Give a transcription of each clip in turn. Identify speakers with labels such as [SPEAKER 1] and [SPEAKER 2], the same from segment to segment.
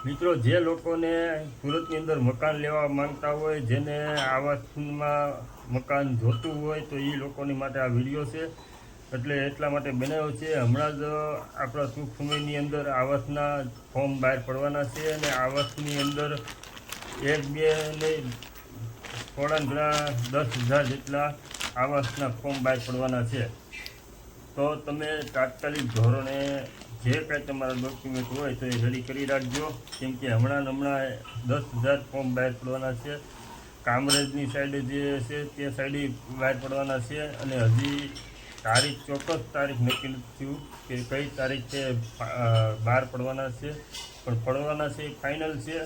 [SPEAKER 1] મિત્રો, જે લોકોને સુરતની અંદર મકાન લેવા માંગતા હોય, જેને આવાસમાં મકાન જોતું હોય, તો એ લોકોની માટે આ વિડીયો છે. એટલે એટલા માટે બનાવ્યો છે. હમણાં જ આપણા ટૂંક સમયની અંદર આવાસના ફોર્મ બહાર પડવાના છે અને આવાસની અંદર 1, 2 ને થોડા ઘણા 10,000 જેટલા આવાસના ફોર્મ બહાર પડવાના છે. તો તમે તાત્કાલિક ધોરણે જે કાંઈ તમારા ડોક્યુમેન્ટ હોય તો એ રેડી કરી રાખજો, કેમ કે હમણાં 10,000 ફોર્મ બહાર પડવાના છે. કામરેજની સાઈડે જે છે તે સાઈડે બહાર પડવાના છે અને હજી તારીખ, ચોક્કસ તારીખ નક્કી નથી થયું કે કઈ તારીખે બહાર પડવાના છે, પણ પડવાના છે એ ફાઇનલ છે.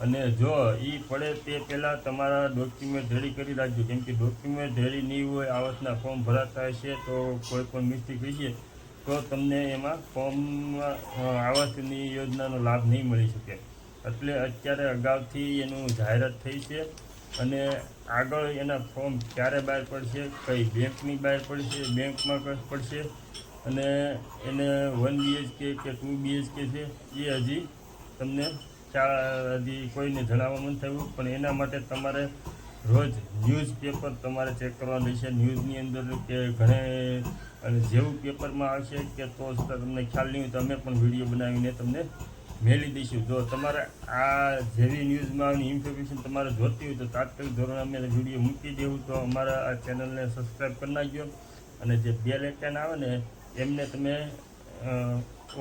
[SPEAKER 1] અને જો એ પડે તે પહેલાં તમારા ડોક્યુમેન્ટ રેડી કરી રાખજો, કેમ કે ડોક્યુમેન્ટ રેડી નહીં હોય, આવાસના ફોર્મ ભરાતા હશે તો કોઈ પણ મિસ્ટેક હશે તો તમને એમાં ફોર્મમાં આવાસની યોજનાનો લાભ નહીં મળી શકે. એટલે અત્યારે અગાઉથી એનું જાહેરાત થઈ છે અને આગળ એના ફોર્મ ક્યારે બહાર પડશે, કઈ બેંકની બહાર પડશે, બેંકમાં પડશે અને એને 1 BHK કે 2 BHK છે એ હજી તમને હજી કોઈને જણાવવા નથી થયું. પણ એના માટે તમારે રોજ ન્યૂઝપેપર તમારે ચેક કરવાનું રહેશે. ન્યૂઝની અંદર કે ઘણે અને જેવું પેપરમાં આવશે કે તો તમને ખ્યાલ નહીં હોય તો અમે પણ વિડીયો બનાવીને તમને મેળવી દઈશું. જો તમારે આ જેવી ન્યૂઝમાં આવની ઇન્ફોર્મેશન તમારે જોતી હોય તો તાત્કાલિક ધોરણે અમે વિડીયો મૂકી દેવું. તો અમારા આ ચેનલને સબસ્ક્રાઈબ કરી નાખજો અને જે બેલ આઇકન આવે ને એમને તમે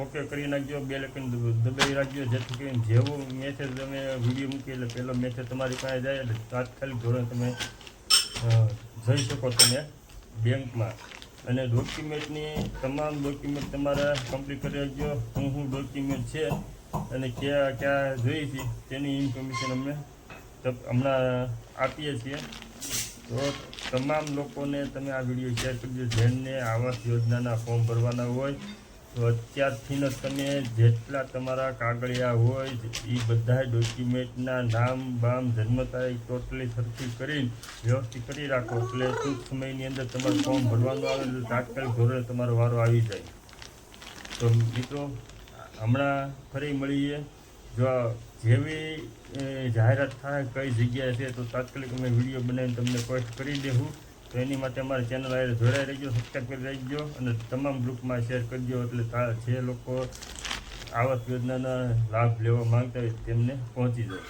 [SPEAKER 1] ઓકે કરી નાખજો, બેલ આઇકન દબાવી રાખજો, જેથી કરીને જેવો મેસેજ તમે વિડીયો મૂકી એટલે પહેલો મેસેજ તમારી પાસે જાય એટલે તાત્કાલિક ધોરણે તમે જઈ શકો તમે બેંકમાં. અને ડોક્યુમેન્ટની તમામ ડોક્યુમેન્ટ તમારે કમ્પ્લીટ કરી રાખજો. શું ડોક્યુમેન્ટ છે અને ક્યાં ક્યાં જોઈએ છે તેની ઇન્ફોર્મેશન અમે હમણાં આપીએ છીએ. તો તમામ લોકોને તમે આ વિડીયો શેર કરજો જેમને આવાસ યોજનાના ફોર્મ ભરવાના હોય. તો અત્યારથી જ તમે જેટલા તમારા કાગળિયા હોય એ બધા ડોક્યુમેન્ટના નામ, બામ, જન્મ તારીખ ટોટલી સરખી કરીને વ્યવસ્થિત કરી રાખો, એટલે ટૂંક સમયની અંદર તમારું ફોર્મ ભરવાનું આવે એટલે તાત્કાલિક ધોરણે તમારો વારો આવી જાય. તો મિત્રો, હમણાં ફરી મળીએ. જો જેવી જાહેરાત થાય કઈ જગ્યાએ છે તો તાત્કાલિક અમે વિડીયો બનાવીને તમને પોસ્ટ કરી દેવું. તો એની માટે અમારી ચેનલ આ જોડાઈ રહેજો, સબસ્ક્રાઈબ કરી રાખજો અને તમામ ગ્રુપમાં શેર કરજો, એટલે જે લોકો આવાસ યોજનાના લાભ લેવા માંગતા હોય તેમને પહોંચી જાય.